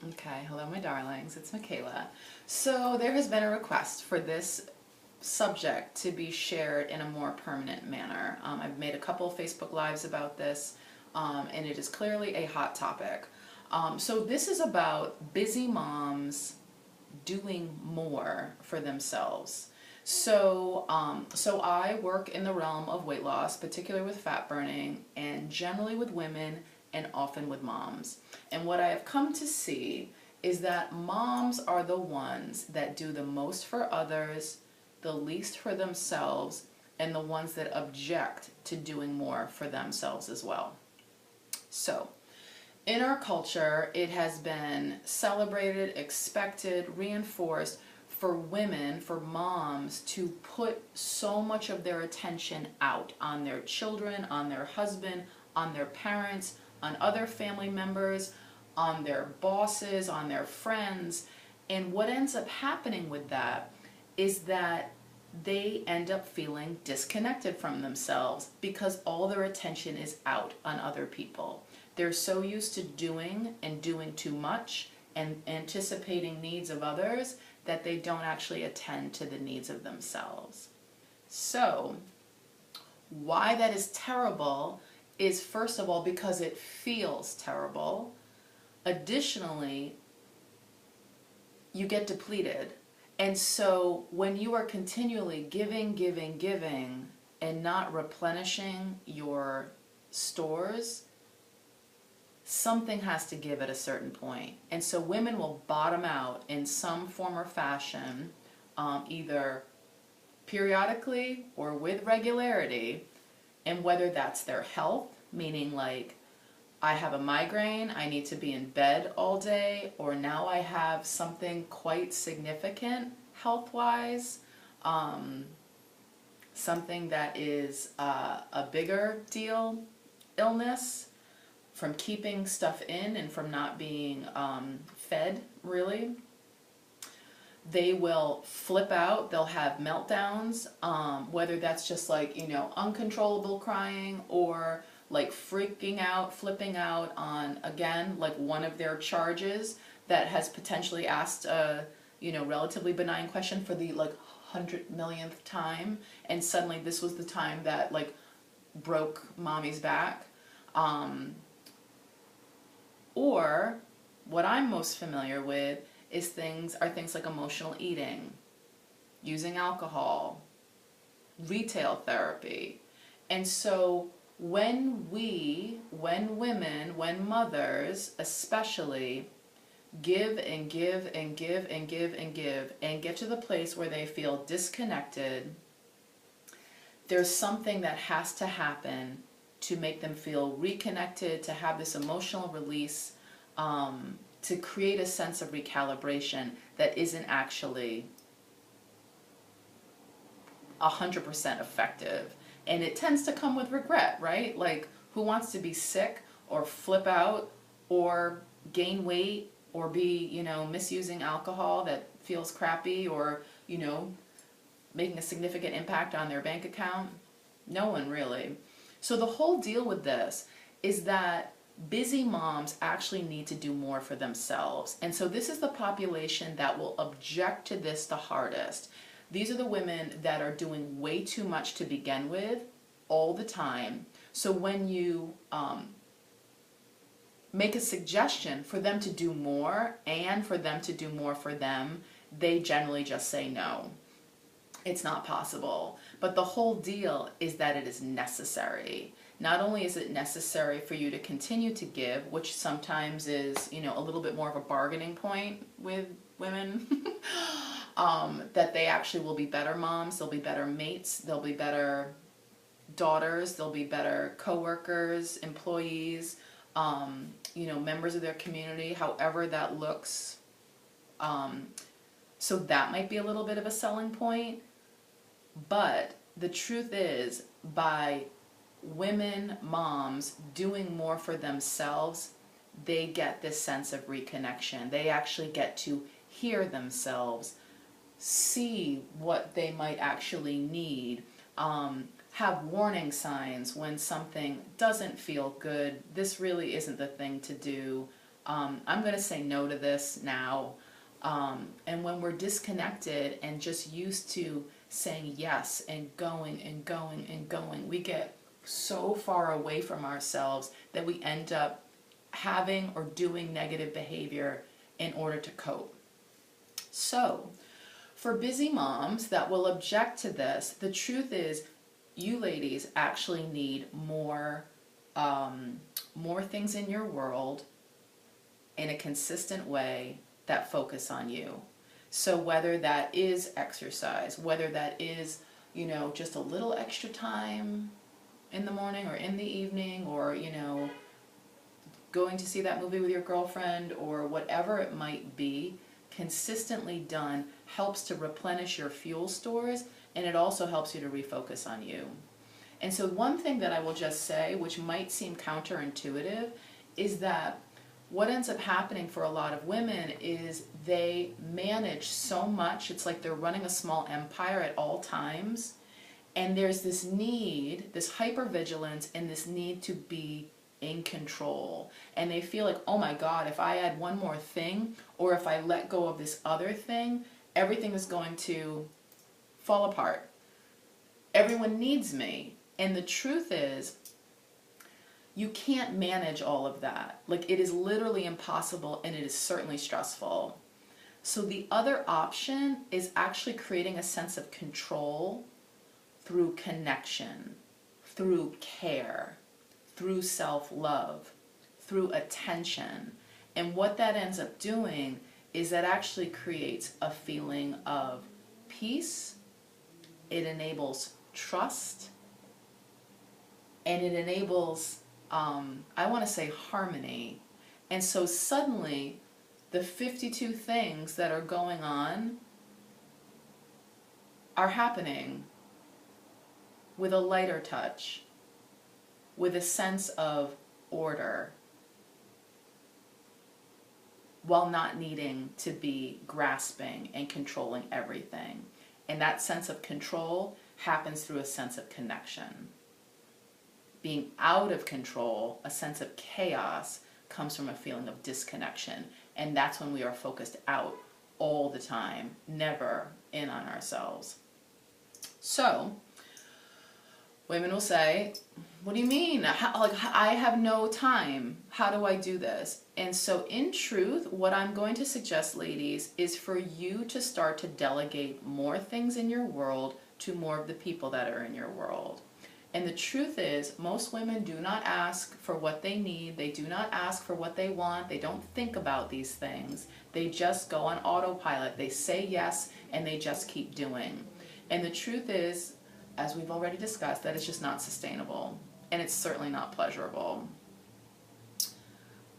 Okay, hello my darlings, it's Michaela. So there has been a request for this subject to be shared in a more permanent manner. I've made a couple of Facebook Lives about this, and it is clearly a hot topic. So this is about busy moms doing more for themselves. So I work in the realm of weight loss, particularly with fat burning, and generally with women and often with moms. And what I have come to see is that moms are the ones that do the most for others, the least for themselves, and the ones that object to doing more for themselves as well. So, in our culture, it has been celebrated, expected, reinforced for women, for moms, to put so much of their attention out on their children, on their husband, on their parents, on other family members, on their bosses, on their friends. And what ends up happening with that is that they end up feeling disconnected from themselves because all their attention is out on other people. They're so used to doing and doing too much and anticipating needs of others that they don't actually attend to the needs of themselves. So, why that is terrible is, first of all, because it feels terrible. Additionally, you get depleted. And so when you are continually giving, and not replenishing your stores, something has to give at a certain point. And so women will bottom out in some form or fashion, either periodically or with regularity, and whether that's their health, meaning like, I have a migraine, I need to be in bed all day, or now I have something quite significant health-wise, something that is a bigger deal illness, from keeping stuff in and from not being fed, really. They will flip out, they'll have meltdowns, whether that's just like, uncontrollable crying, or like freaking out, flipping out on, again, like one of their charges that has potentially asked a, relatively benign question for the like 100 millionth time, and suddenly this was the time that like broke mommy's back. Or what I'm most familiar with is things like emotional eating, using alcohol, retail therapy. And so when women, when mothers especially, give and give and give and give and give and get to the place where they feel disconnected, there's something that has to happen to make them feel reconnected, to have this emotional release, to create a sense of recalibration that isn't actually 100% effective. And it tends to come with regret, right? Like, who wants to be sick or flip out or gain weight or be, misusing alcohol that feels crappy, or, making a significant impact on their bank account? No one really. So the whole deal with this is that busy moms actually need to do more for themselves. And so this is the population that will object to this the hardest. These are the women that are doing way too much to begin with, all the time. So when you make a suggestion for them to do more and for them to do more for them, they generally just say no. It's not possible. But the whole deal is that it is necessary. Not only is it necessary for you to continue to give, which sometimes is, a little bit more of a bargaining point with women, that they actually will be better moms, they'll be better mates, they'll be better daughters, they'll be better coworkers, employees, members of their community, however that looks. So that might be a little bit of a selling point. But the truth is, by women, moms, doing more for themselves, they get this sense of reconnection. They actually get to hear themselves, see what they might actually need, have warning signs when something doesn't feel good. This really isn't the thing to do. I'm going to say no to this now. And when we're disconnected and just used to saying yes and going and going and going, we get so far away from ourselves that we end up having or doing negative behavior in order to cope. So, for busy moms that will object to this, the truth is you ladies actually need more things in your world in a consistent way that focus on you. So whether that is exercise, whether that is, just a little extra time in the morning or in the evening, or, going to see that movie with your girlfriend, or whatever it might be, consistently done helps to replenish your fuel stores, and it also helps you to refocus on you. And so one thing that I will just say, which might seem counterintuitive, is that what ends up happening for a lot of women is they manage so much, it's like they're running a small empire at all times, and there's this need, this hypervigilance, and this need to be in control. And they feel like, oh my God, if I add one more thing, or if I let go of this other thing, everything is going to fall apart. Everyone needs me. And the truth is, you can't manage all of that. Like, it is literally impossible, and it is certainly stressful. So the other option is actually creating a sense of control through connection, through care, through self-love, through attention. And what that ends up doing is that actually creates a feeling of peace. It enables trust, and it enables, I want to say, harmony. And so suddenly, the 52 things that are going on are happening with a lighter touch, with a sense of order, while not needing to be grasping and controlling everything. And that sense of control happens through a sense of connection. Being out of control, a sense of chaos, comes from a feeling of disconnection. And that's when we are focused out all the time, never in on ourselves. So, women will say, what do you mean? I have no time. How do I do this? And so in truth, what I'm going to suggest, ladies, is for you to start to delegate more things in your world to more of the people that are in your world. And the truth is, most women do not ask for what they need. They do not ask for what they want. They don't think about these things. They just go on autopilot. They say yes, and they just keep doing. And the truth is, as we've already discussed, that it's just not sustainable. And it's certainly not pleasurable,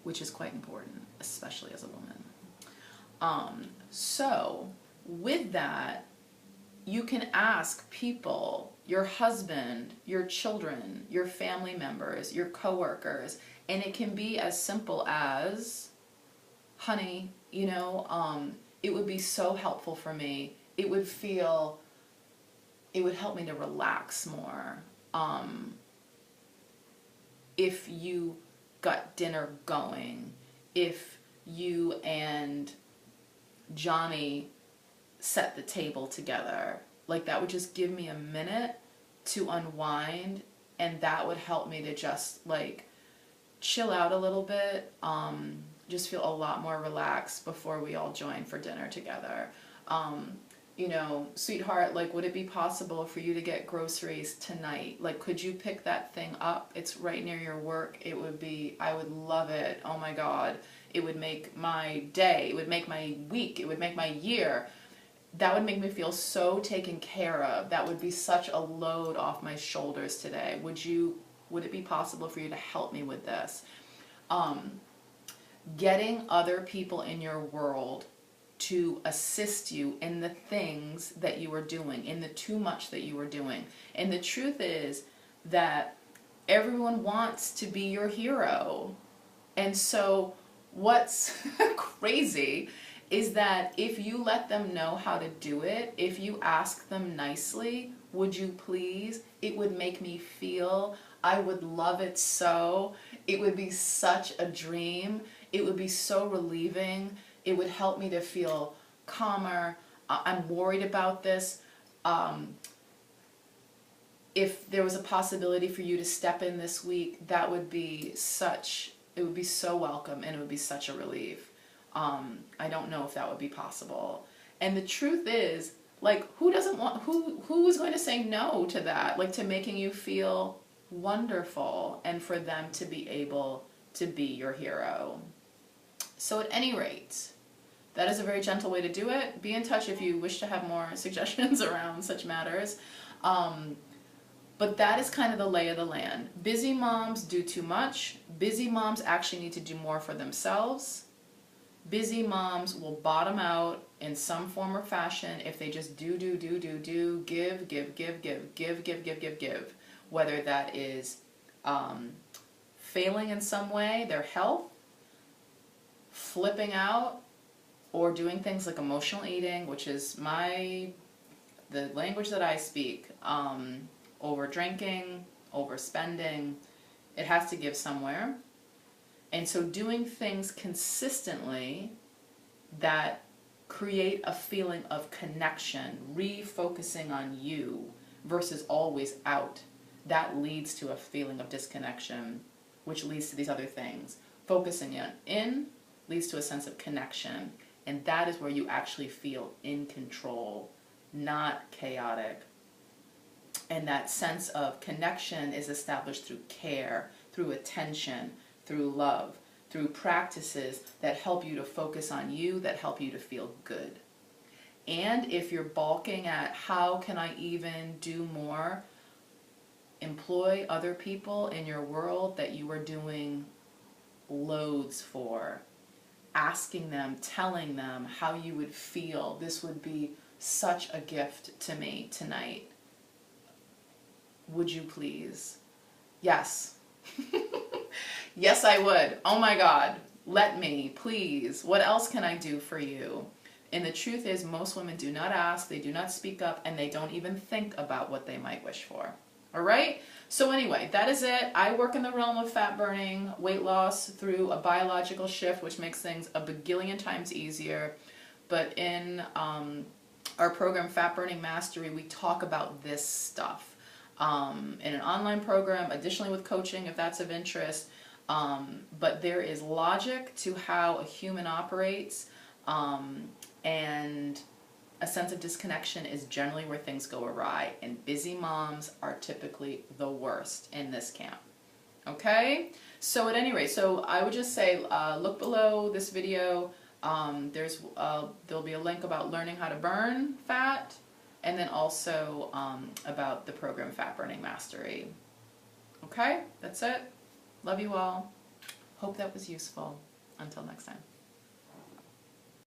which is quite important, especially as a woman. So with that, you can ask people, your husband, your children, your family members, your coworkers, and it can be as simple as, honey, it would be so helpful for me. It would help me to relax more if you got dinner going, if you and Johnny set the table together. Like, that would just give me a minute to unwind, and that would help me to just chill out a little bit, just feel a lot more relaxed before we all join for dinner together. Sweetheart, would it be possible for you to get groceries tonight? Could you pick that thing up? It's right near your work. I would love it. Oh my God. It would make my day. It would make my week. It would make my year. That would make me feel so taken care of. That would be such a load off my shoulders today. Would it be possible for you to help me with this? Getting other people in your world to assist you in the things that you are doing, in the too much that you are doing. And the truth is that everyone wants to be your hero. And so what's crazy is that if you let them know how to do it, if you ask them nicely, would you please? It would make me feel, I would love it so. It would be such a dream. it would be so relieving. It would help me to feel calmer. I'm worried about this. If there was a possibility for you to step in this week, that would be it would be so welcome, and it would be such a relief. I don't know if that would be possible. And the truth is, like, who is going to say no to that? Like, to making you feel wonderful and for them to be able to be your hero. So at any rate, that is a very gentle way to do it. Be in touch if you wish to have more suggestions around such matters. But that is kind of the lay of the land. Busy moms do too much. Busy moms actually need to do more for themselves. Busy moms will bottom out in some form or fashion if they just give. Whether that is failing in some way, their health, flipping out, or doing things like emotional eating, which is the language that I speak. Over drinking, overspending, it has to give somewhere. And so doing things consistently that create a feeling of connection, refocusing on you versus always out, that leads to a feeling of disconnection, which leads to these other things. Focusing in leads to a sense of connection, and that is where you actually feel in control, not chaotic. And that sense of connection is established through care, through attention, through love, through practices that help you to focus on you, that help you to feel good. And if you're balking at how can I even do more, employ other people in your world that you are doing loads for. Asking them, telling them how you would feel. This would be such a gift to me tonight. Would you please? Yes. Yes, I would. Oh my God. Let me, please. What else can I do for you? And the truth is, most women do not ask, they do not speak up, and they don't even think about what they might wish for. All right? So anyway, that is it. I work in the realm of fat burning, weight loss through a biological shift, which makes things a bagillion times easier. But in our program, Fat Burning Mastery, we talk about this stuff. In an online program, additionally with coaching if that's of interest. But there is logic to how a human operates, and a sense of disconnection is generally where things go awry, and busy moms are typically the worst in this camp. Okay? So at any rate, so I would just say look below this video. There'll be a link about learning how to burn fat, and then also about the program Fat Burning Mastery. Okay, that's it. Love you all. Hope that was useful. Until next time.